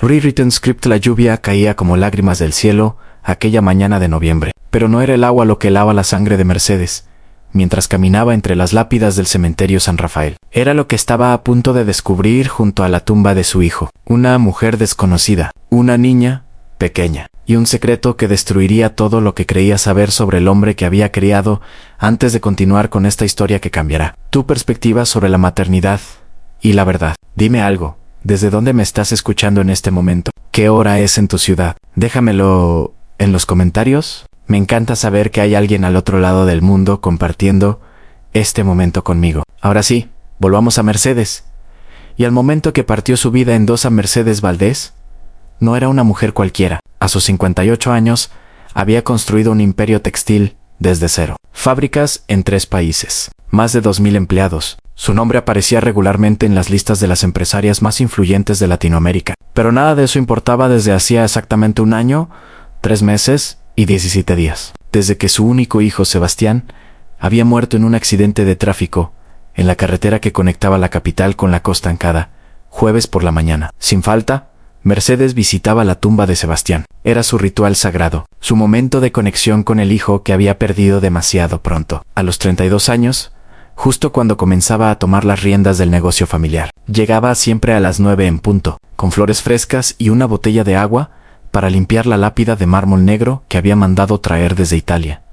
Rewritten script. La lluvia caía como lágrimas del cielo aquella mañana de noviembre. Pero no era el agua lo que helaba la sangre de Mercedes, mientras caminaba entre las lápidas del cementerio San Rafael. Era lo que estaba a punto de descubrir junto a la tumba de su hijo. Una mujer desconocida, una niña pequeña, y un secreto que destruiría todo lo que creía saber sobre el hombre que había criado antes de continuar con esta historia que cambiará tu perspectiva sobre la maternidad y la verdad. Dime algo, ¿desde dónde me estás escuchando en este momento? ¿Qué hora es en tu ciudad? Déjamelo en los comentarios. Me encanta saber que hay alguien al otro lado del mundo compartiendo este momento conmigo. Ahora sí, volvamos a Mercedes. Y al momento que partió su vida en dos a Mercedes Valdés, no era una mujer cualquiera. A sus 58 años, había construido un imperio textil desde cero. Fábricas en 3 países. Más de 2000 empleados. Su nombre aparecía regularmente en las listas de las empresarias más influyentes de Latinoamérica. Pero nada de eso importaba desde hacía exactamente 1 año, 3 meses y 17 días. Desde que su único hijo, Sebastián, había muerto en un accidente de tráfico en la carretera que conectaba la capital con la Costa Ancada, jueves por la mañana. Sin falta, Mercedes visitaba la tumba de Sebastián. Era su ritual sagrado, su momento de conexión con el hijo que había perdido demasiado pronto. A los 32 años, justo cuando comenzaba a tomar las riendas del negocio familiar. Llegaba siempre a las 9 en punto, con flores frescas y una botella de agua para limpiar la lápida de mármol negro que había mandado traer desde Italia.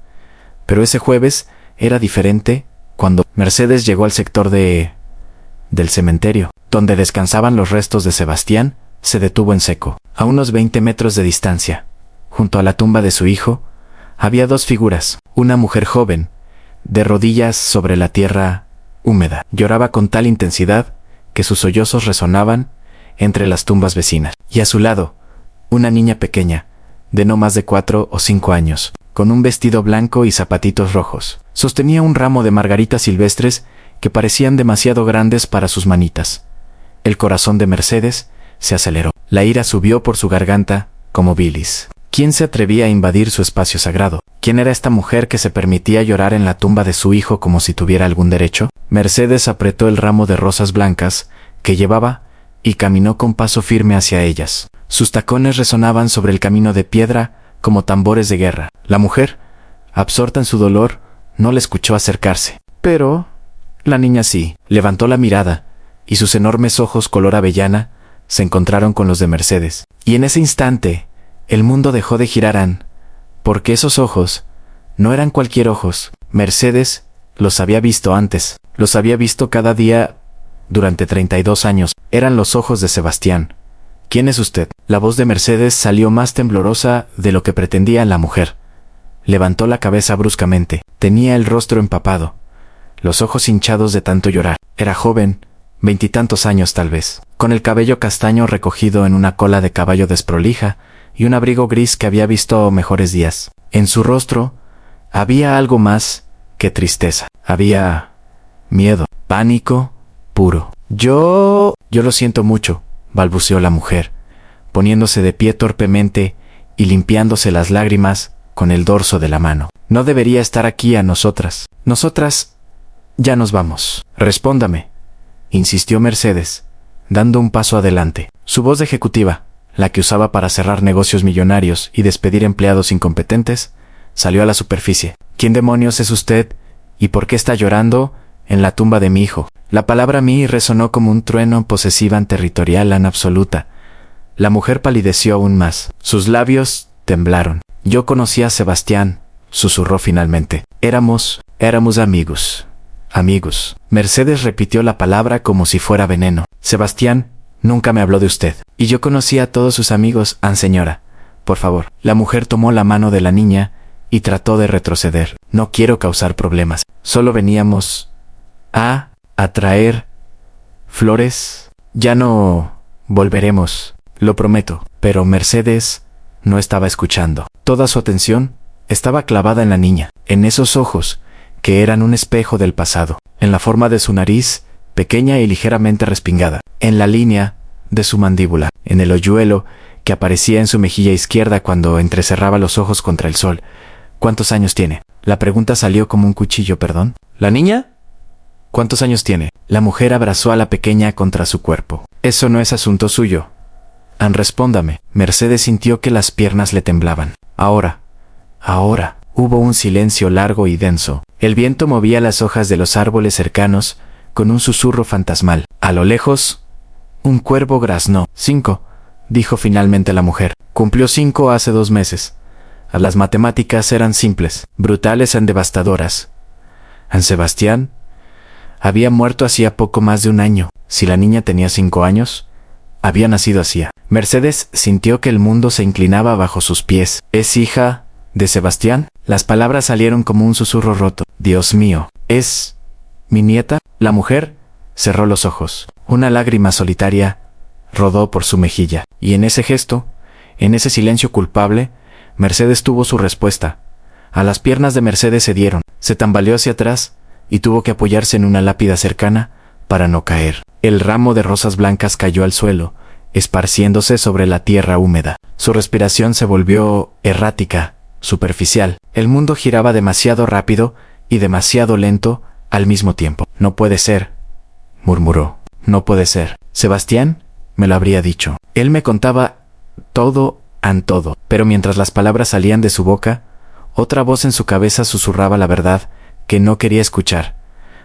Pero ese jueves era diferente cuando Mercedes llegó al sector del cementerio, donde descansaban los restos de Sebastián. Se detuvo en seco. A unos 20 metros de distancia, junto a la tumba de su hijo, había 2 figuras. Una mujer joven, de rodillas sobre la tierra húmeda. Lloraba con tal intensidad que sus sollozos resonaban entre las tumbas vecinas. Y a su lado, una niña pequeña, de no más de 4 o 5 años, con un vestido blanco y zapatitos rojos. Sostenía un ramo de margaritas silvestres que parecían demasiado grandes para sus manitas. El corazón de Mercedes se aceleró. La ira subió por su garganta como bilis. ¿Quién se atrevía a invadir su espacio sagrado? ¿Quién era esta mujer que se permitía llorar en la tumba de su hijo como si tuviera algún derecho? Mercedes apretó el ramo de rosas blancas que llevaba y caminó con paso firme hacia ellas. Sus tacones resonaban sobre el camino de piedra como tambores de guerra. La mujer, absorta en su dolor, no le escuchó acercarse. Pero la niña sí. Levantó la mirada y sus enormes ojos color avellana se encontraron con los de Mercedes. Y en ese instante, el mundo dejó de girar, porque esos ojos no eran cualquier ojos. Mercedes los había visto antes. Los había visto cada día durante 32 años. Eran los ojos de Sebastián. ¿Quién es usted? La voz de Mercedes salió más temblorosa de lo que pretendía la mujer. Levantó la cabeza bruscamente. Tenía el rostro empapado, los ojos hinchados de tanto llorar. Era joven, 20 y tantos años tal vez, con el cabello castaño recogido en una cola de caballo desprolija y un abrigo gris que había visto mejores días. En su rostro había algo más que tristeza. Había miedo, pánico puro. Yo lo siento mucho, balbuceó la mujer, poniéndose de pie torpemente y limpiándose las lágrimas con el dorso de la mano. No debería estar aquí a nosotras. Nosotras ya nos vamos. Respóndame, insistió Mercedes, dando un paso adelante. Su voz de ejecutiva, la que usaba para cerrar negocios millonarios y despedir empleados incompetentes, salió a la superficie. ¿Quién demonios es usted y por qué está llorando en la tumba de mi hijo? La palabra mí resonó como un trueno posesiva territorial absoluta. La mujer palideció aún más. Sus labios temblaron. Yo conocí a Sebastián, susurró finalmente. Éramos amigos. Amigos. Mercedes repitió la palabra como si fuera veneno. Sebastián nunca me habló de usted. Y yo conocí a todos sus amigos, señora. Por favor. La mujer tomó la mano de la niña y trató de retroceder. No quiero causar problemas. Solo veníamos a traer flores. Ya no volveremos, lo prometo. Pero Mercedes no estaba escuchando. Toda su atención estaba clavada en la niña, en esos ojos que eran un espejo del pasado, en la forma de su nariz, pequeña y ligeramente respingada, en la línea de su mandíbula, en el hoyuelo que aparecía en su mejilla izquierda cuando entrecerraba los ojos contra el sol. ¿Cuántos años tiene? La pregunta salió como un cuchillo, ¿perdón? ¿La niña? ¿Cuántos años tiene? La mujer abrazó a la pequeña contra su cuerpo. Eso no es asunto suyo, Respóndame. Mercedes sintió que las piernas le temblaban. Ahora. Hubo un silencio largo y denso. El viento movía las hojas de los árboles cercanos con un susurro fantasmal. A lo lejos, un cuervo graznó. 5, dijo finalmente la mujer. Cumplió 5 hace 2 meses. Las matemáticas eran simples, brutales y devastadoras. San Sebastián había muerto hacía poco más de un año. Si la niña tenía 5 años, había nacido hacía. Mercedes sintió que el mundo se inclinaba bajo sus pies. ¿Es hija de Sebastián? Las palabras salieron como un susurro roto. Dios mío, ¿es mi nieta? La mujer cerró los ojos. Una lágrima solitaria rodó por su mejilla. Y en ese gesto, en ese silencio culpable, Mercedes tuvo su respuesta. A las piernas de Mercedes se dieron, se tambaleó hacia atrás y tuvo que apoyarse en una lápida cercana para no caer. El ramo de rosas blancas cayó al suelo, esparciéndose sobre la tierra húmeda. Su respiración se volvió errática, superficial. El mundo giraba demasiado rápido y demasiado lento al mismo tiempo. No puede ser, murmuró. No puede ser. Sebastián me lo habría dicho. Él me contaba todo, pero mientras las palabras salían de su boca, otra voz en su cabeza susurraba la verdad que no quería escuchar.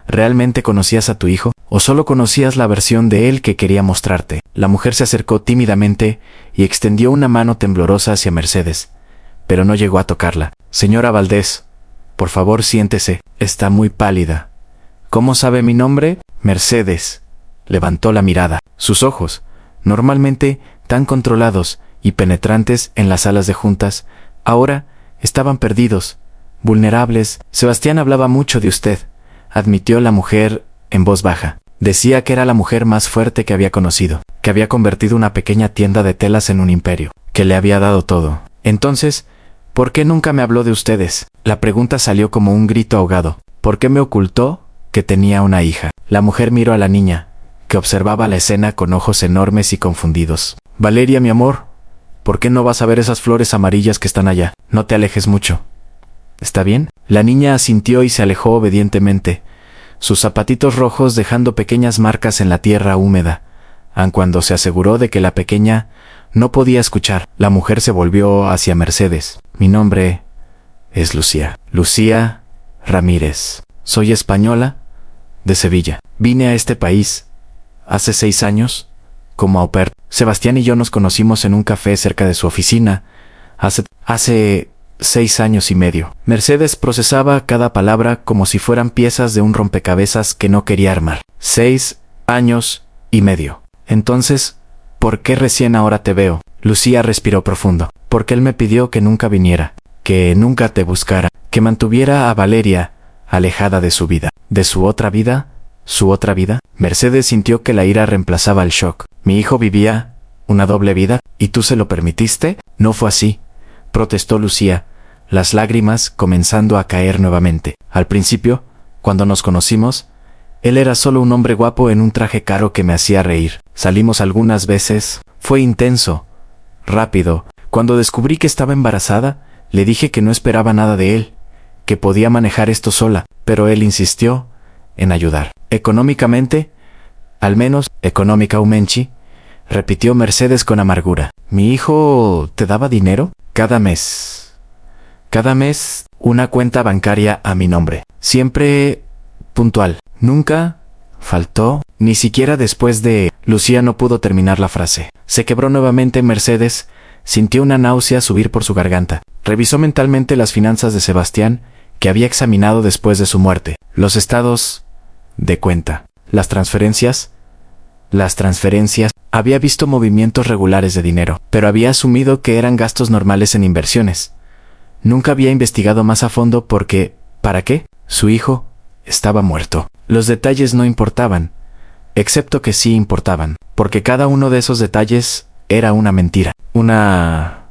¿Realmente conocías a tu hijo? ¿O solo conocías la versión de él que quería mostrarte? La mujer se acercó tímidamente y extendió una mano temblorosa hacia Mercedes, pero no llegó a tocarla. Señora Valdés, por favor siéntese. Está muy pálida. ¿Cómo sabe mi nombre? Mercedes levantó la mirada. Sus ojos, normalmente tan controlados y penetrantes en las salas de juntas, ahora estaban perdidos, vulnerables. Sebastián hablaba mucho de usted, admitió la mujer en voz baja. Decía que era la mujer más fuerte que había conocido, que había convertido una pequeña tienda de telas en un imperio, que le había dado todo. Entonces, ¿por qué nunca me habló de ustedes? La pregunta salió como un grito ahogado. ¿Por qué me ocultó que tenía una hija? La mujer miró a la niña, que observaba la escena con ojos enormes y confundidos. Valeria, mi amor, ¿por qué no vas a ver esas flores amarillas que están allá? No te alejes mucho. ¿Está bien? La niña asintió y se alejó obedientemente, sus zapatitos rojos dejando pequeñas marcas en la tierra húmeda, aun cuando se aseguró de que la pequeña no podía escuchar. La mujer se volvió hacia Mercedes. Mi nombre es Lucía. Lucía Ramírez. Soy española, de Sevilla. Vine a este país hace 6 años como au pair. Sebastián y yo nos conocimos en un café cerca de su oficina hace 6 años y medio. Mercedes procesaba cada palabra como si fueran piezas de un rompecabezas que no quería armar. 6 años y medio. Entonces, ¿por qué recién ahora te veo? Lucía respiró profundo. Porque él me pidió que nunca viniera, que nunca te buscara, que mantuviera a Valeria alejada de su vida. ¿De su otra vida? ¿Su otra vida? Mercedes sintió que la ira reemplazaba el shock. Mi hijo vivía una doble vida, ¿y tú se lo permitiste? No fue así, protestó Lucía, las lágrimas comenzando a caer nuevamente. Al principio, cuando nos conocimos, él era solo un hombre guapo en un traje caro que me hacía reír. Salimos algunas veces. Fue intenso, rápido. Cuando descubrí que estaba embarazada, le dije que no esperaba nada de él, que podía manejar esto sola, pero él insistió en ayudar. Económicamente, al menos económicamente, repitió Mercedes con amargura. ¿Mi hijo te daba dinero? Cada mes, una cuenta bancaria a mi nombre. Siempre puntual. Nunca faltó, ni siquiera después de... Lucía no pudo terminar la frase. Se quebró nuevamente. Mercedes sintió una náusea subir por su garganta. Revisó mentalmente las finanzas de Sebastián, que había examinado después de su muerte. Los estados de cuenta. Las transferencias. Había visto movimientos regulares de dinero, pero había asumido que eran gastos normales en inversiones. Nunca había investigado más a fondo porque... ¿Para qué? Su hijo estaba muerto. Los detalles no importaban, excepto que sí importaban, porque cada uno de esos detalles era una mentira, una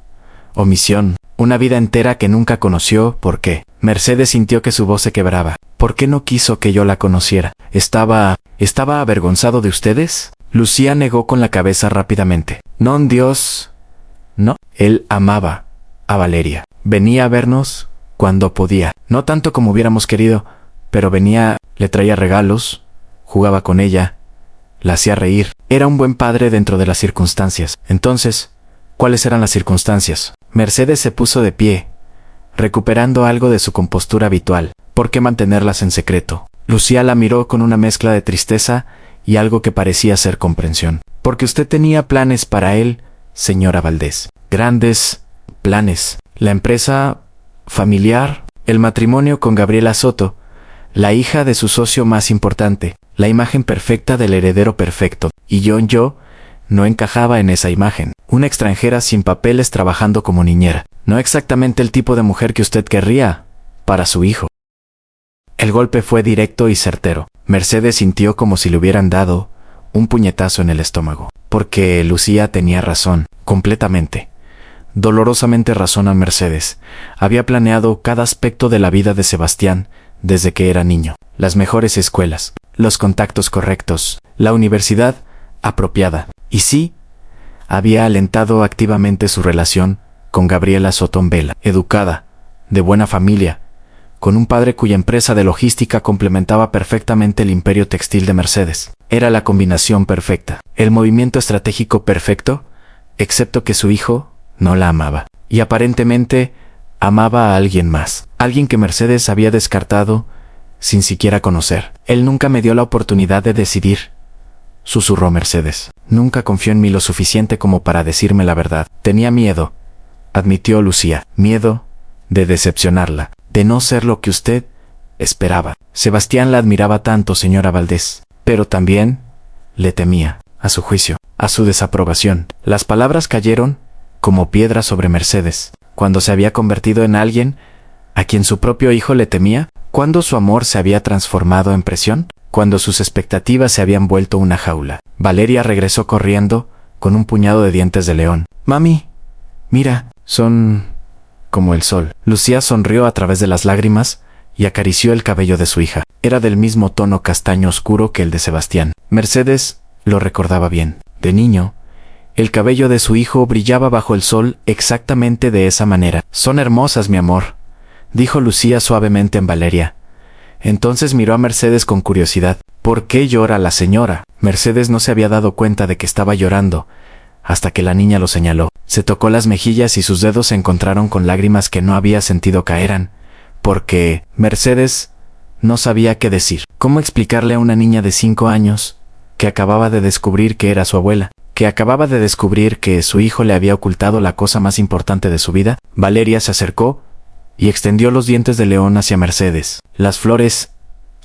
omisión, una vida entera que nunca conoció. ¿Por qué? Mercedes sintió que su voz se quebraba. ¿Por qué no quiso que yo la conociera? ¿Estaba avergonzado de ustedes? Lucía negó con la cabeza rápidamente. No, Dios, no. Él amaba a Valeria. Venía a vernos cuando podía. No tanto como hubiéramos querido, pero venía, le traía regalos, jugaba con ella, la hacía reír. Era un buen padre dentro de las circunstancias. Entonces, ¿cuáles eran las circunstancias? Mercedes se puso de pie, recuperando algo de su compostura habitual. ¿Por qué mantenerlas en secreto? Lucía la miró con una mezcla de tristeza y algo que parecía ser comprensión. Porque usted tenía planes para él, señora Valdés. Grandes planes. La empresa familiar, el matrimonio con Gabriela Soto, la hija de su socio más importante, la imagen perfecta del heredero perfecto. Y yo no encajaba en esa imagen. Una extranjera sin papeles trabajando como niñera. No exactamente el tipo de mujer que usted querría para su hijo. El golpe fue directo y certero. Mercedes sintió como si le hubieran dado un puñetazo en el estómago. Porque Lucía tenía razón, completamente. Dolorosamente razón a Mercedes. Había planeado cada aspecto de la vida de Sebastián desde que era niño. Las mejores escuelas, los contactos correctos, la universidad apropiada. Y sí, había alentado activamente su relación con Gabriela Soto Vela, educada, de buena familia, con un padre cuya empresa de logística complementaba perfectamente el imperio textil de Mercedes. Era la combinación perfecta, el movimiento estratégico perfecto, excepto que su hijo no la amaba. Y aparentemente amaba a alguien más, alguien que Mercedes había descartado sin siquiera conocer. Él nunca me dio la oportunidad de decidir, susurró Mercedes. Nunca confió en mí lo suficiente como para decirme la verdad. Tenía miedo, admitió Lucía. Miedo de decepcionarla, de no ser lo que usted esperaba. Sebastián la admiraba tanto, señora Valdés, pero también le temía, a su juicio, a su desaprobación. Las palabras cayeron como piedras sobre Mercedes. Cuando se había convertido en alguien a quien su propio hijo le temía, cuando su amor se había transformado en presión, cuando sus expectativas se habían vuelto una jaula. Valeria regresó corriendo con un puñado de dientes de león. Mami, mira, son como el sol. Lucía sonrió a través de las lágrimas y acarició el cabello de su hija. Era del mismo tono castaño oscuro que el de Sebastián. Mercedes lo recordaba bien. De niño, el cabello de su hijo brillaba bajo el sol exactamente de esa manera. Son hermosas, mi amor, dijo Lucía suavemente en Valeria. Entonces miró a Mercedes con curiosidad. ¿Por qué llora la señora? Mercedes no se había dado cuenta de que estaba llorando, hasta que la niña lo señaló. Se tocó las mejillas y sus dedos se encontraron con lágrimas que no había sentido caeran, porque Mercedes no sabía qué decir. ¿Cómo explicarle a una niña de 5 años que acababa de descubrir que era su abuela, que acababa de descubrir que su hijo le había ocultado la cosa más importante de su vida? Valeria se acercó y extendió los dientes de león hacia Mercedes. Las flores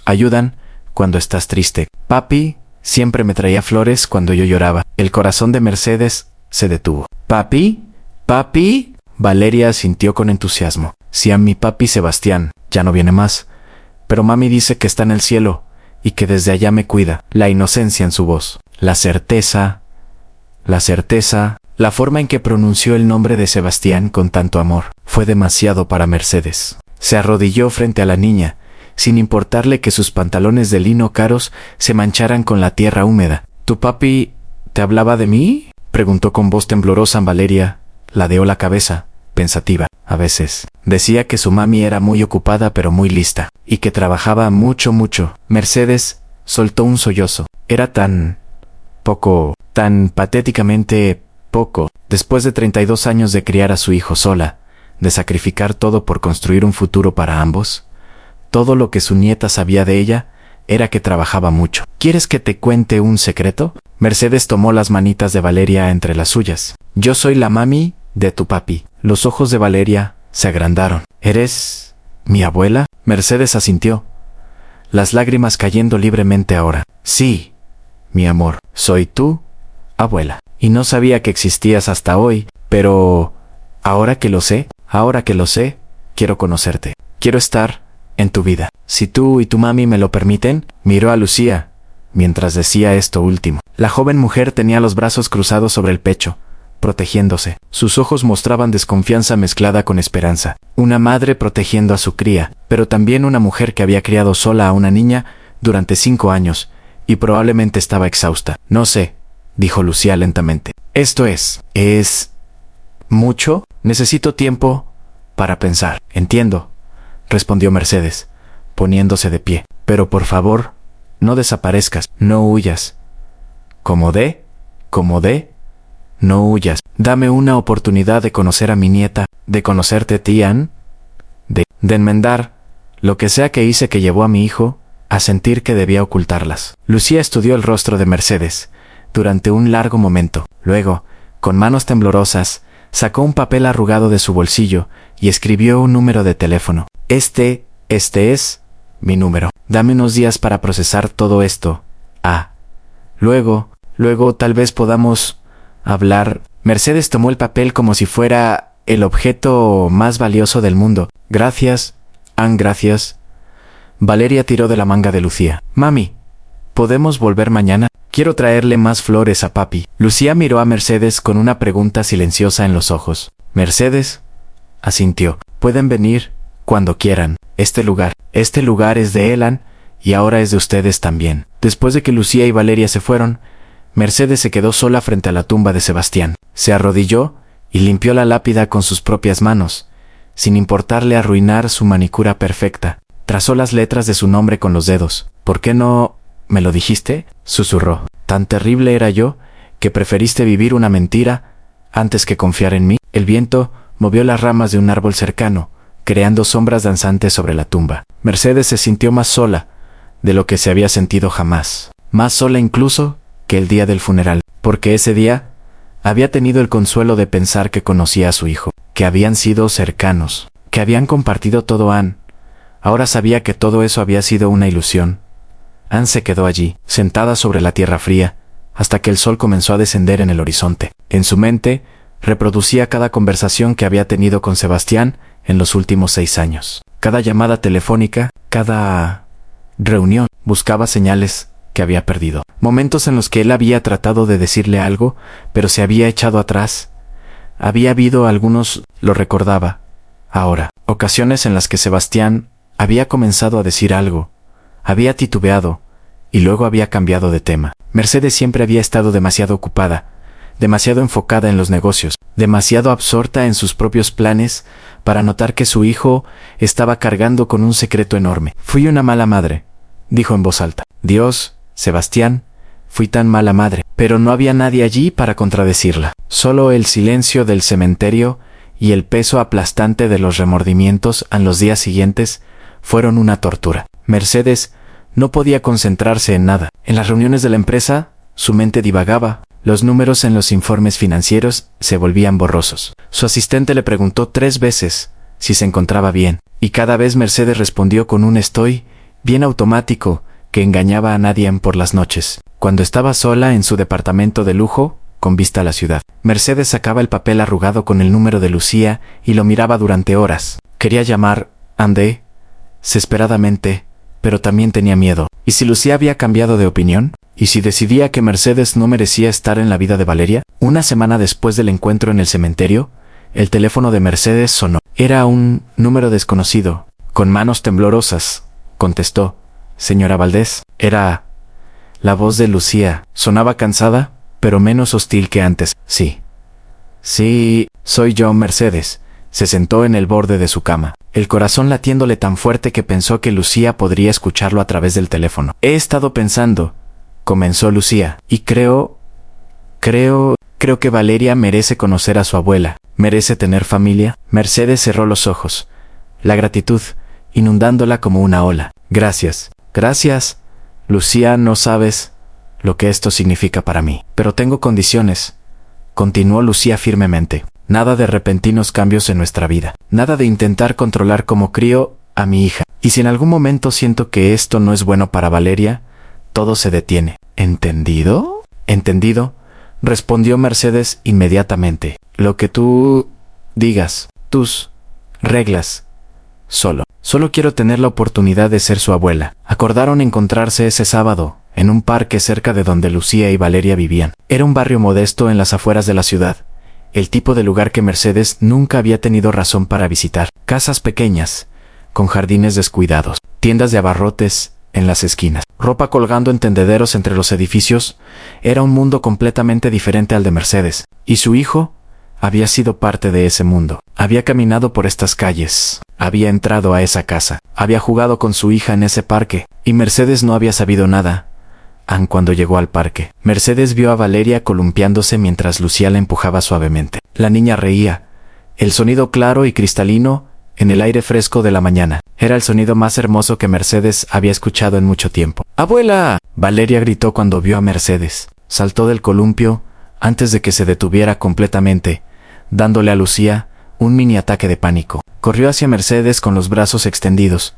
ayudan cuando estás triste. Papi siempre me traía flores cuando yo lloraba. El corazón de Mercedes se detuvo. ¿Papi? ¿Papi? Valeria asintió con entusiasmo. Sí, a mi papi Sebastián, ya no viene más. Pero mami dice que está en el cielo y que desde allá me cuida. La inocencia en su voz. La certeza. La forma en que pronunció el nombre de Sebastián con tanto amor fue demasiado para Mercedes. Se arrodilló frente a la niña, sin importarle que sus pantalones de lino caros se mancharan con la tierra húmeda. ¿Tu papi te hablaba de mí?, preguntó con voz temblorosa. Valeria ladeó la cabeza, pensativa. A veces decía que su mami era muy ocupada pero muy lista, y que trabajaba mucho. Mercedes soltó un sollozo. Era tan patéticamente poco, después de 32 años de criar a su hijo sola, de sacrificar todo por construir un futuro para ambos. Todo lo que su nieta sabía de ella era que trabajaba mucho. ¿Quieres que te cuente un secreto? Mercedes tomó las manitas de Valeria entre las suyas. Yo soy la mami de tu papi. Los ojos de Valeria se agrandaron. ¿Eres mi abuela? Mercedes asintió, las lágrimas cayendo libremente ahora. Sí, mi amor, soy tu abuela. Y no sabía que existías hasta hoy, pero ahora que lo sé, quiero conocerte. Quiero estar en tu vida. Si tú y tu mami me lo permiten. Miró a Lucía mientras decía esto último. La joven mujer tenía los brazos cruzados sobre el pecho, protegiéndose. Sus ojos mostraban desconfianza mezclada con esperanza. Una madre protegiendo a su cría, pero también una mujer que había criado sola a una niña durante 5 años y probablemente estaba exhausta. No sé, dijo Lucía lentamente. Esto es mucho. Necesito tiempo para pensar. Entiendo, respondió Mercedes, poniéndose de pie. Pero por favor, no desaparezcas, no huyas. Como de, no huyas. Dame una oportunidad de conocer a mi nieta, de conocerte, Tian, de enmendar lo que sea que hice que llevó a mi hijo a sentir que debía ocultarlas. Lucía estudió el rostro de Mercedes durante un largo momento. Luego, con manos temblorosas, sacó un papel arrugado de su bolsillo y escribió un número de teléfono. Este es mi número. Dame unos días para procesar todo esto. Luego tal vez podamos hablar. Mercedes tomó el papel como si fuera el objeto más valioso del mundo. Gracias, gracias. Valeria tiró de la manga de Lucía. Mami, ¿podemos volver mañana? Quiero traerle más flores a papi. Lucía miró a Mercedes con una pregunta silenciosa en los ojos. Mercedes asintió. Pueden venir cuando quieran. Este lugar es de Elan y ahora es de ustedes también. Después de que Lucía y Valeria se fueron, Mercedes se quedó sola frente a la tumba de Sebastián. Se arrodilló y limpió la lápida con sus propias manos, sin importarle arruinar su manicura perfecta. Trazó las letras de su nombre con los dedos. ¿Por qué no me lo dijiste?, susurró. ¿Tan terrible era yo que preferiste vivir una mentira antes que confiar en mí? El viento movió las ramas de un árbol cercano, creando sombras danzantes sobre la tumba. Mercedes se sintió más sola de lo que se había sentido jamás. Más sola incluso que el día del funeral, porque ese día había tenido el consuelo de pensar que conocía a su hijo, que habían sido cercanos, que habían compartido todo. Ahora sabía que todo eso había sido una ilusión. Anne se quedó allí, sentada sobre la tierra fría, hasta que el sol comenzó a descender en el horizonte. En su mente, reproducía cada conversación que había tenido con Sebastián en los últimos 6 años. Cada llamada telefónica, cada reunión, buscaba señales que había perdido. Momentos en los que él había tratado de decirle algo, pero se había echado atrás. Había habido algunos, lo recordaba, ahora. Ocasiones en las que Sebastián había comenzado a decir algo, había titubeado, y luego había cambiado de tema. Mercedes siempre había estado demasiado ocupada, demasiado enfocada en los negocios, demasiado absorta en sus propios planes para notar que su hijo estaba cargando con un secreto enorme. Fui una mala madre, dijo en voz alta. Dios, Sebastián, fui tan mala madre. Pero no había nadie allí para contradecirla. Solo el silencio del cementerio y el peso aplastante de los remordimientos en los días siguientes fueron una tortura. Mercedes no podía concentrarse en nada. En las reuniones de la empresa, su mente divagaba. Los números en los informes financieros se volvían borrosos. Su asistente le preguntó 3 veces si se encontraba bien, y cada vez Mercedes respondió con un estoy bien automático que engañaba a nadie por las noches. Cuando estaba sola en su departamento de lujo, con vista a la ciudad, Mercedes sacaba el papel arrugado con el número de Lucía y lo miraba durante horas. Quería llamar Anne desesperadamente, pero también tenía miedo. ¿Y si Lucía había cambiado de opinión? ¿Y si decidía que Mercedes no merecía estar en la vida de Valeria? Una semana después del encuentro en el cementerio, el teléfono de Mercedes sonó. Era un número desconocido. Con manos temblorosas, contestó. Señora Valdés. Era la voz de Lucía. Sonaba cansada, pero menos hostil que antes. Sí, soy yo, Mercedes. Se sentó en el borde de su cama, el corazón latiéndole tan fuerte que pensó que Lucía podría escucharlo a través del teléfono. He estado pensando, comenzó Lucía, y creo que Valeria merece conocer a su abuela, merece tener familia. Mercedes cerró los ojos, la gratitud inundándola como una ola. Gracias, Lucía, no sabes lo que esto significa para mí. Pero tengo condiciones, continuó Lucía firmemente. Nada de repentinos cambios en nuestra vida. Nada de intentar controlar cómo crío a mi hija. Y si en algún momento siento que esto no es bueno para Valeria, todo se detiene. ¿Entendido? Entendido, respondió Mercedes inmediatamente. Lo que tú digas, tus reglas. Solo quiero tener la oportunidad de ser su abuela. Acordaron encontrarse ese sábado, en un parque cerca de donde Lucía y Valeria vivían. Era un barrio modesto en las afueras de la ciudad. El tipo de lugar que Mercedes nunca había tenido razón para visitar. Casas pequeñas, con jardines descuidados, tiendas de abarrotes en las esquinas, ropa colgando en tendederos entre los edificios. Era un mundo completamente diferente al de Mercedes, y su hijo había sido parte de ese mundo. Había caminado por estas calles, había entrado a esa casa, había jugado con su hija en ese parque, y Mercedes no había sabido nada Ann cuando llegó al parque. Mercedes vio a Valeria columpiándose mientras Lucía la empujaba suavemente. La niña reía. El sonido claro y cristalino en el aire fresco de la mañana. Era el sonido más hermoso que Mercedes había escuchado en mucho tiempo. ¡Abuela! Valeria gritó cuando vio a Mercedes. Saltó del columpio antes de que se detuviera completamente, dándole a Lucía un mini ataque de pánico. Corrió hacia Mercedes con los brazos extendidos.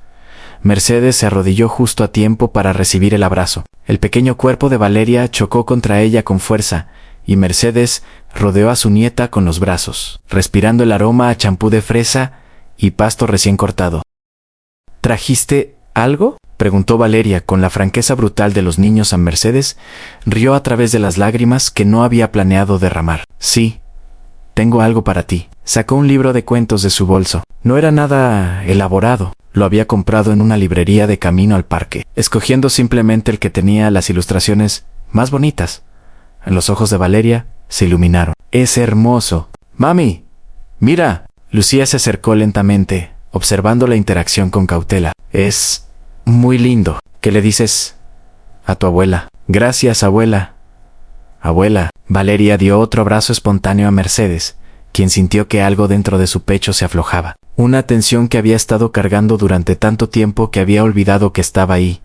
Mercedes se arrodilló justo a tiempo para recibir el abrazo. El pequeño cuerpo de Valeria chocó contra ella con fuerza, y Mercedes rodeó a su nieta con los brazos, respirando el aroma a champú de fresa y pasto recién cortado. ¿Trajiste algo?, preguntó Valeria con la franqueza brutal de los niños a Mercedes. Rió a través de las lágrimas que no había planeado derramar. Sí, tengo algo para ti. Sacó un libro de cuentos de su bolso. No era nada elaborado. Lo había comprado en una librería de camino al parque, escogiendo simplemente el que tenía las ilustraciones más bonitas. Los ojos de Valeria se iluminaron. ¡Es hermoso! ¡Mami! ¡Mira! Lucía se acercó lentamente, observando la interacción con cautela. Es muy lindo. ¿Qué le dices a tu abuela? Gracias, abuela. Abuela. Valeria dio otro abrazo espontáneo a Mercedes, quien sintió que algo dentro de su pecho se aflojaba. Una tensión que había estado cargando durante tanto tiempo que había olvidado que estaba ahí.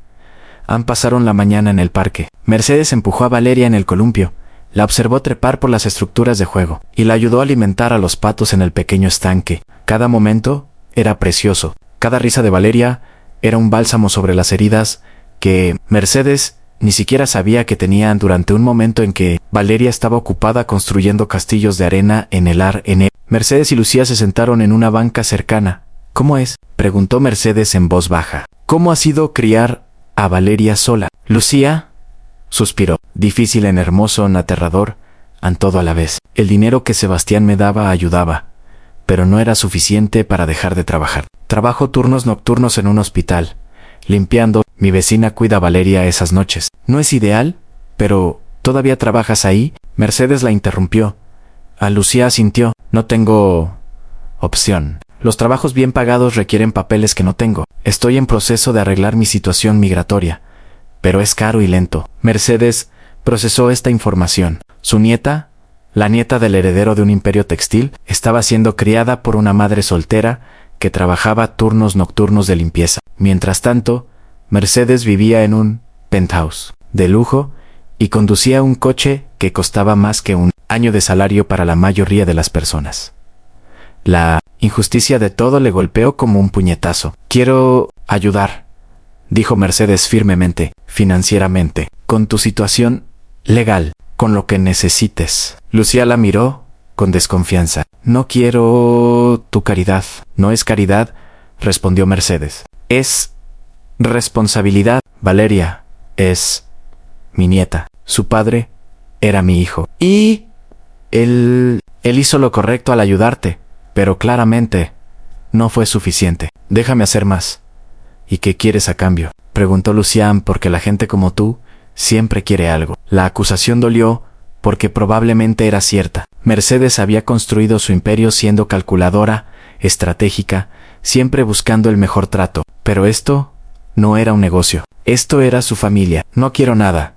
Ann pasaron la mañana en el parque. Mercedes empujó a Valeria en el columpio, la observó trepar por las estructuras de juego, y la ayudó a alimentar a los patos en el pequeño estanque. Cada momento era precioso. Cada risa de Valeria era un bálsamo sobre las heridas que Mercedes ni siquiera sabía que tenían durante un momento en que Valeria estaba ocupada construyendo castillos de arena en el ar en él. Mercedes y Lucía se sentaron en una banca cercana. ¿Cómo es?, preguntó Mercedes en voz baja. ¿Cómo ha sido criar a Valeria sola? Lucía suspiró. Difícil en hermoso, en aterrador, en todo a la vez. El dinero que Sebastián me daba ayudaba, pero no era suficiente para dejar de trabajar. Trabajo turnos nocturnos en un hospital, limpiando. Mi vecina cuida a Valeria esas noches. No es ideal, pero ¿todavía trabajas ahí? Mercedes la interrumpió. A Lucía asintió. No tengo opción. Los trabajos bien pagados requieren papeles que no tengo. Estoy en proceso de arreglar mi situación migratoria, pero es caro y lento. Mercedes procesó esta información. Su nieta, la nieta del heredero de un imperio textil, estaba siendo criada por una madre soltera que trabajaba turnos nocturnos de limpieza. Mientras tanto, Mercedes vivía en un penthouse de lujo y conducía un coche que costaba más que un año de salario para la mayoría de las personas. La injusticia de todo le golpeó como un puñetazo. Quiero ayudar, dijo Mercedes firmemente, financieramente, con tu situación legal, con lo que necesites. Lucía la miró con desconfianza. No quiero tu caridad. No es caridad, respondió Mercedes. Es responsabilidad. Valeria es mi nieta. Su padre era mi hijo. Y él hizo lo correcto al ayudarte, pero claramente no fue suficiente. Déjame hacer más. ¿Y qué quieres a cambio?, preguntó Lucián, porque la gente como tú siempre quiere algo. La acusación dolió porque probablemente era cierta. Mercedes había construido su imperio siendo calculadora, estratégica, siempre buscando el mejor trato. Pero esto no era un negocio. Esto era su familia. No quiero nada,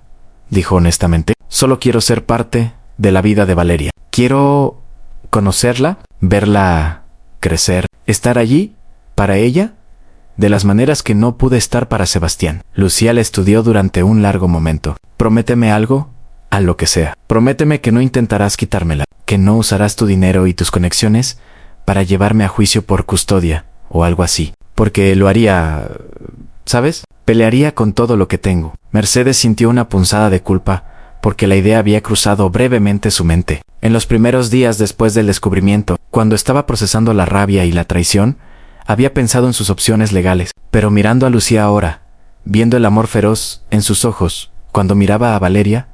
dijo honestamente. Solo quiero ser parte de la vida de Valeria. Quiero conocerla, verla crecer, estar allí para ella de las maneras que no pude estar para Sebastián. Lucía la estudió durante un largo momento. Prométeme algo, a lo que sea. Prométeme que no intentarás quitármela, que no usarás tu dinero y tus conexiones para llevarme a juicio por custodia o algo así, porque lo haría, ¿sabes? Pelearía con todo lo que tengo. Mercedes sintió una punzada de culpa porque la idea había cruzado brevemente su mente. En los primeros días después del descubrimiento, cuando estaba procesando la rabia y la traición, había pensado en sus opciones legales, pero mirando a Lucía ahora, viendo el amor feroz en sus ojos, cuando miraba a Valeria,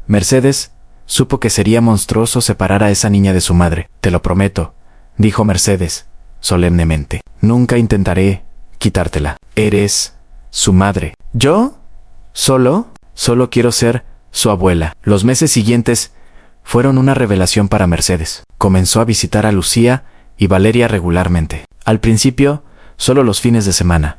Mercedes supo que sería monstruoso separar a esa niña de su madre. Te lo prometo, dijo Mercedes, solemnemente. Nunca intentaré quitártela. Eres su madre. ¿Yo? Solo quiero ser su abuela. Los meses siguientes fueron una revelación para Mercedes. Comenzó a visitar a Lucía y Valeria regularmente. Al principio, solo los fines de semana.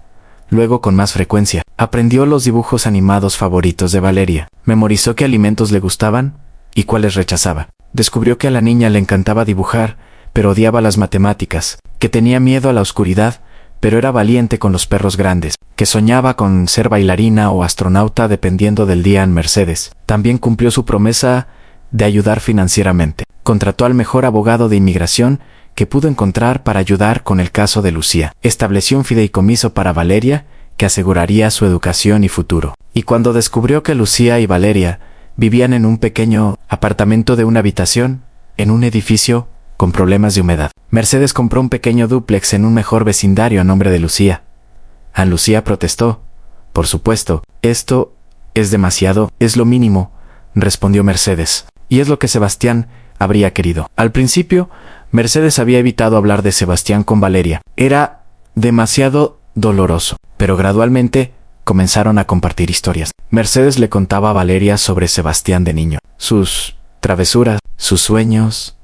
luego con más frecuencia. Aprendió los dibujos animados favoritos de Valeria. Memorizó qué alimentos le gustaban y cuáles rechazaba. Descubrió que a la niña le encantaba dibujar, pero odiaba las matemáticas, que tenía miedo a la oscuridad, pero era valiente con los perros grandes, que soñaba con ser bailarina o astronauta dependiendo del día en Mercedes. También cumplió su promesa de ayudar financieramente. Contrató al mejor abogado de inmigración que pudo encontrar para ayudar con el caso de Lucía. Estableció un fideicomiso para Valeria que aseguraría su educación y futuro. Y cuando descubrió que Lucía y Valeria vivían en un pequeño apartamento de una habitación, en un edificio con problemas de humedad, Mercedes compró un pequeño dúplex en un mejor vecindario a nombre de Lucía. Ana Lucía protestó. Por supuesto, esto es demasiado, es lo mínimo, respondió Mercedes. Y es lo que Sebastián habría querido. Al principio, Mercedes había evitado hablar de Sebastián con Valeria. Era demasiado doloroso, pero gradualmente comenzaron a compartir historias. Mercedes le contaba a Valeria sobre Sebastián de niño, sus travesuras, sus sueños,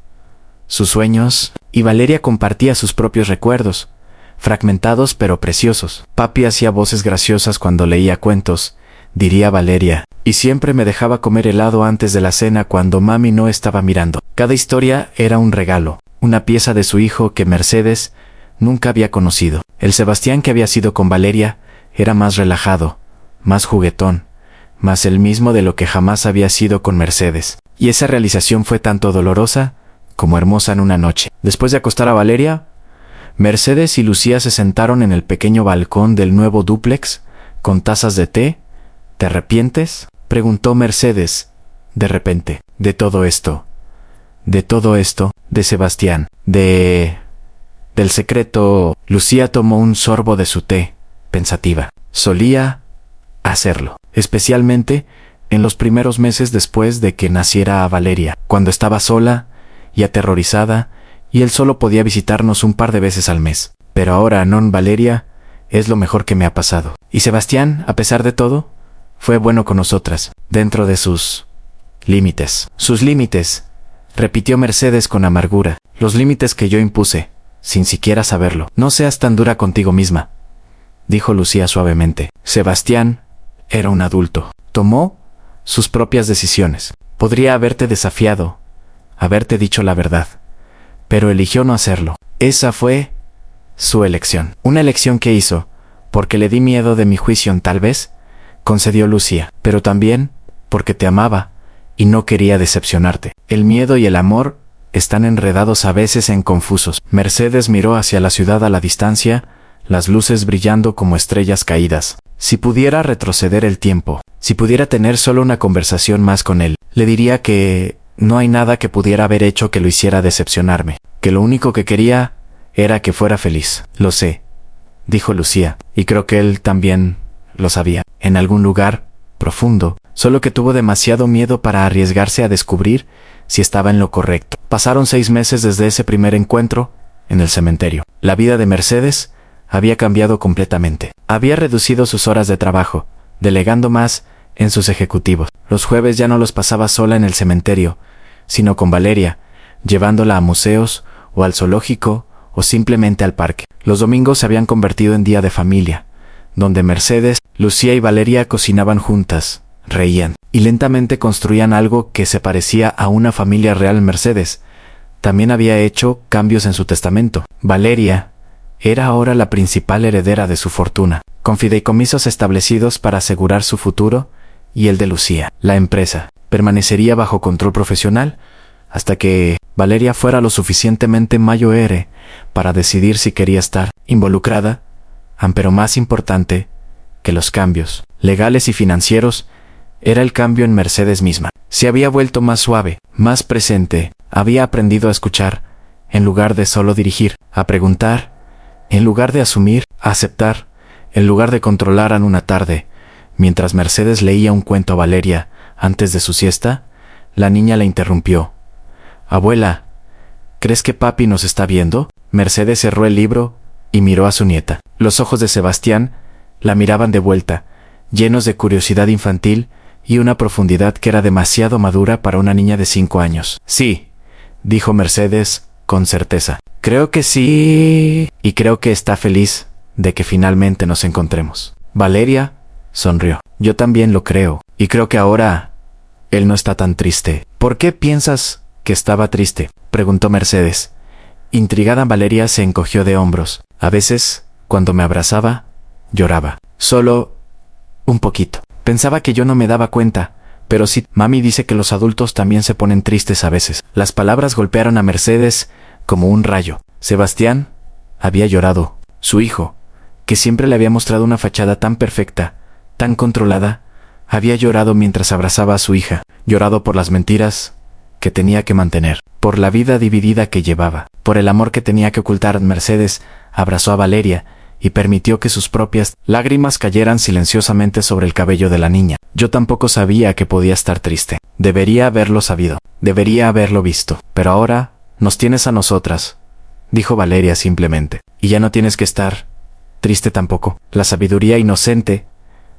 y Valeria compartía sus propios recuerdos, fragmentados pero preciosos. Papi hacía voces graciosas cuando leía cuentos, diría Valeria, y siempre me dejaba comer helado antes de la cena cuando mami no estaba mirando. Cada historia era un regalo, una pieza de su hijo que Mercedes nunca había conocido. El Sebastián que había sido con Valeria era más relajado, más juguetón, más el mismo de lo que jamás había sido con Mercedes. Y esa realización fue tanto dolorosa como hermosa en una noche. Después de acostar a Valeria, Mercedes y Lucía se sentaron en el pequeño balcón del nuevo dúplex con tazas de té. ¿Te arrepientes?, preguntó Mercedes, de repente. De todo esto, de Sebastián, del secreto. Lucía tomó un sorbo de su té, pensativa. Solía hacerlo, especialmente en los primeros meses después de que naciera a Valeria, cuando estaba sola y aterrorizada, y él solo podía visitarnos un par de veces al mes. Pero ahora, non Valeria, es lo mejor que me ha pasado. Y Sebastián, a pesar de todo, fue bueno con nosotras, dentro de sus límites. Sus límites, repitió Mercedes con amargura. Los límites que yo impuse, sin siquiera saberlo. No seas tan dura contigo misma, dijo Lucía suavemente. Sebastián era un adulto. Tomó sus propias decisiones. Podría haberte desafiado, haberte dicho la verdad, pero eligió no hacerlo. Esa fue su elección. Una elección que hizo porque le di miedo de mi juicio, tal vez, concedió Lucía, pero también porque te amaba y no quería decepcionarte. El miedo y el amor están enredados a veces en confusos. Mercedes miró hacia la ciudad a la distancia, las luces brillando como estrellas caídas. Si pudiera retroceder el tiempo, si pudiera tener solo una conversación más con él, le diría que no hay nada que pudiera haber hecho que lo hiciera decepcionarme, que lo único que quería era que fuera feliz. Lo sé, dijo Lucía, y creo que él también lo sabía, en algún lugar profundo, solo que tuvo demasiado miedo para arriesgarse a descubrir si estaba en lo correcto. Pasaron 6 meses desde ese primer encuentro en el cementerio. La vida de Mercedes había cambiado completamente. Había reducido sus horas de trabajo, delegando más en sus ejecutivos. Los jueves ya no los pasaba sola en el cementerio, sino con Valeria, llevándola a museos o al zoológico o simplemente al parque. Los domingos se habían convertido en día de familia, donde Mercedes, Lucía y Valeria cocinaban juntas, reían y lentamente construían algo que se parecía a una familia real. Mercedes también había hecho cambios en su testamento. Valeria era ahora la principal heredera de su fortuna, con fideicomisos establecidos para asegurar su futuro y el de Lucía. La empresa permanecería bajo control profesional hasta que Valeria fuera lo suficientemente mayor para decidir si quería estar involucrada, pero más importante que los cambios legales y financieros era el cambio en Mercedes misma. Se había vuelto más suave, más presente, había aprendido a escuchar, en lugar de solo dirigir, a preguntar, en lugar de asumir, a aceptar, en lugar de controlar. En una tarde, mientras Mercedes leía un cuento a Valeria antes de su siesta, la niña la interrumpió. Abuela, ¿crees que papi nos está viendo? Mercedes cerró el libro y miró a su nieta. Los ojos de Sebastián la miraban de vuelta, llenos de curiosidad infantil y una profundidad que era demasiado madura para una niña de 5 años. Sí, dijo Mercedes con certeza. Creo que sí. Y creo que está feliz de que finalmente nos encontremos. Valeria sonrió. Yo también lo creo, y creo que ahora él no está tan triste. ¿Por qué piensas que estaba triste?, preguntó Mercedes. Intrigada, Valeria se encogió de hombros. A veces, cuando me abrazaba, lloraba. Solo un poquito. Pensaba que yo no me daba cuenta, pero sí, mami dice que los adultos también se ponen tristes a veces. Las palabras golpearon a Mercedes como un rayo. Sebastián había llorado. Su hijo, que siempre le había mostrado una fachada tan perfecta, tan controlada, había llorado mientras abrazaba a su hija. Llorado por las mentiras que tenía que mantener, por la vida dividida que llevaba, por el amor que tenía que ocultar. Mercedes abrazó a Valeria y permitió que sus propias lágrimas cayeran silenciosamente sobre el cabello de la niña. Yo tampoco sabía que podía estar triste. Debería haberlo sabido. Debería haberlo visto. Pero ahora nos tienes a nosotras, dijo Valeria simplemente. Y ya no tienes que estar triste tampoco. La sabiduría inocente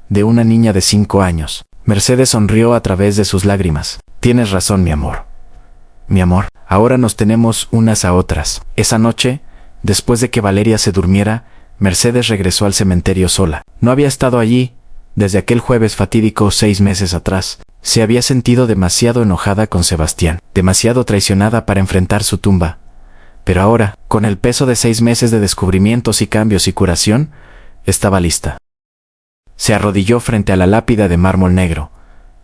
de una niña de 5 años. Mercedes sonrió a través de sus lágrimas. Tienes razón, mi amor. Mi amor, ahora nos tenemos unas a otras. Esa noche, después de que Valeria se durmiera, Mercedes regresó al cementerio sola. No había estado allí desde aquel jueves fatídico 6 meses atrás. Se había sentido demasiado enojada con Sebastián, demasiado traicionada para enfrentar su tumba. Pero ahora, con el peso de 6 meses de descubrimientos y cambios y curación, estaba lista. Se arrodilló frente a la lápida de mármol negro,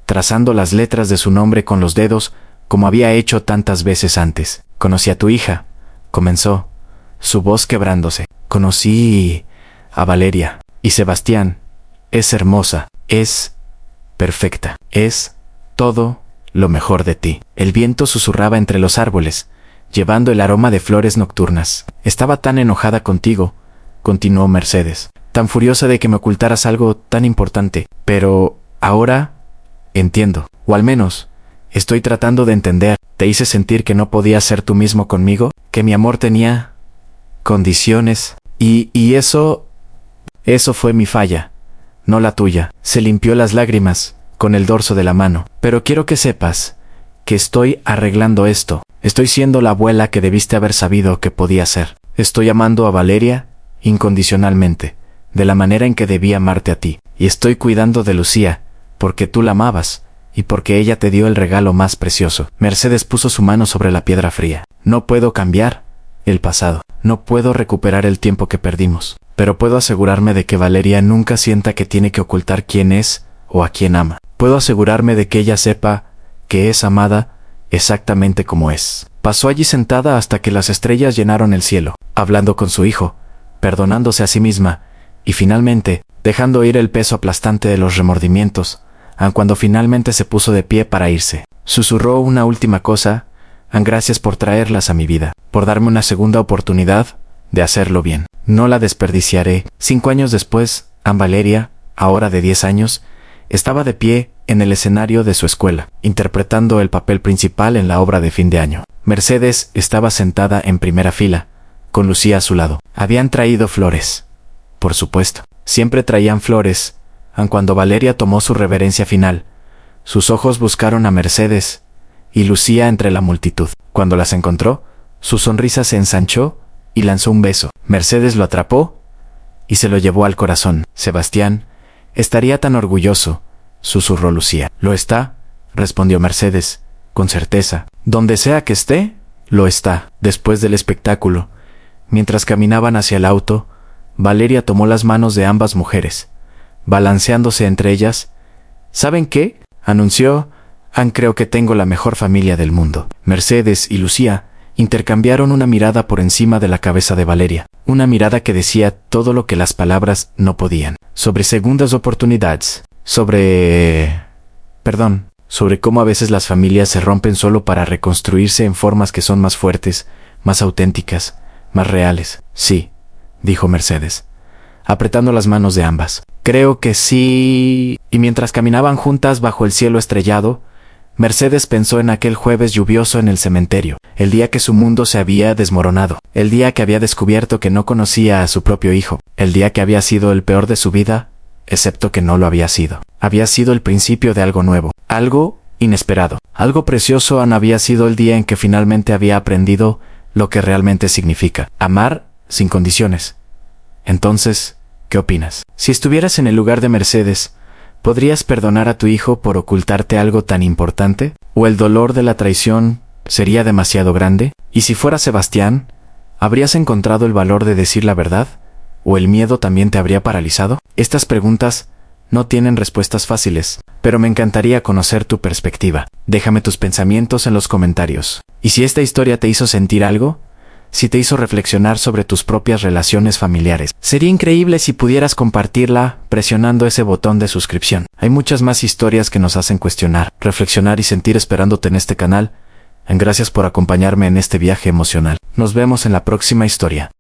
trazando las letras de su nombre con los dedos, como había hecho tantas veces antes. Conocí a tu hija, comenzó, su voz quebrándose. Conocí a Valeria. Y Sebastián, es hermosa, es perfecta, es todo lo mejor de ti. El viento susurraba entre los árboles, llevando el aroma de flores nocturnas. Estaba tan enojada contigo, continuó Mercedes, tan furiosa de que me ocultaras algo tan importante. Pero ahora entiendo, o al menos estoy tratando de entender. Te hice sentir que no podías ser tú mismo conmigo, que mi amor tenía condiciones, y eso fue mi falla, no la tuya. Se limpió las lágrimas con el dorso de la mano. Pero quiero que sepas que estoy arreglando esto. Estoy siendo la abuela que debiste haber sabido que podía ser. Estoy amando a Valeria incondicionalmente, de la manera en que debía amarte a ti. Y estoy cuidando de Lucía, porque tú la amabas, y porque ella te dio el regalo más precioso. Mercedes puso su mano sobre la piedra fría. No puedo cambiar el pasado. No puedo recuperar el tiempo que perdimos. Pero puedo asegurarme de que Valeria nunca sienta que tiene que ocultar quién es o a quién ama. Puedo asegurarme de que ella sepa que es amada exactamente como es. Pasó allí sentada hasta que las estrellas llenaron el cielo, hablando con su hijo, perdonándose a sí misma, y finalmente, dejando ir el peso aplastante de los remordimientos, aun cuando finalmente se puso de pie para irse. Susurró una última cosa: gracias por traerlas a mi vida, por darme una segunda oportunidad de hacerlo bien. No la desperdiciaré. 5 años después, Valeria, ahora de 10 años, estaba de pie en el escenario de su escuela, interpretando el papel principal en la obra de fin de año. Mercedes estaba sentada en primera fila, con Lucía a su lado. Habían traído flores. Por supuesto, siempre traían flores, aun cuando Valeria tomó su reverencia final. Sus ojos buscaron a Mercedes y Lucía entre la multitud. Cuando las encontró, su sonrisa se ensanchó y lanzó un beso. Mercedes lo atrapó y se lo llevó al corazón. Sebastián estaría tan orgulloso, susurró Lucía. Lo está, respondió Mercedes, con certeza. Donde sea que esté, lo está. Después del espectáculo, mientras caminaban hacia el auto, Valeria tomó las manos de ambas mujeres, balanceándose entre ellas. ¿Saben qué?, anunció. Creo que tengo la mejor familia del mundo. Mercedes y Lucía intercambiaron una mirada por encima de la cabeza de Valeria, una mirada que decía todo lo que las palabras no podían, sobre segundas oportunidades, sobre cómo a veces las familias se rompen solo para reconstruirse en formas que son más fuertes, más auténticas, más reales. Sí, dijo Mercedes, apretando las manos de ambas. Creo que sí. Y mientras caminaban juntas bajo el cielo estrellado, Mercedes pensó en aquel jueves lluvioso en el cementerio, el día que su mundo se había desmoronado, el día que había descubierto que no conocía a su propio hijo, el día que había sido el peor de su vida, excepto que no lo había sido. Había sido el principio de algo nuevo, algo inesperado, algo precioso. Había sido el día en que finalmente había aprendido lo que realmente significa amar sin condiciones. Entonces, ¿Qué opinas? Si estuvieras en el lugar de Mercedes, ¿podrías perdonar a tu hijo por ocultarte algo tan importante? ¿O el dolor de la traición sería demasiado grande? Y si fuera Sebastián, ¿habrías encontrado el valor de decir la verdad? ¿O el miedo también te habría paralizado? Estas preguntas no tienen respuestas fáciles, pero me encantaría conocer tu perspectiva. Déjame tus pensamientos en los comentarios. Y si esta historia te hizo sentir algo, si te hizo reflexionar sobre tus propias relaciones familiares, sería increíble si pudieras compartirla presionando ese botón de suscripción. Hay muchas más historias que nos hacen cuestionar, reflexionar y sentir esperándote en este canal. Gracias por acompañarme en este viaje emocional. Nos vemos en la próxima historia.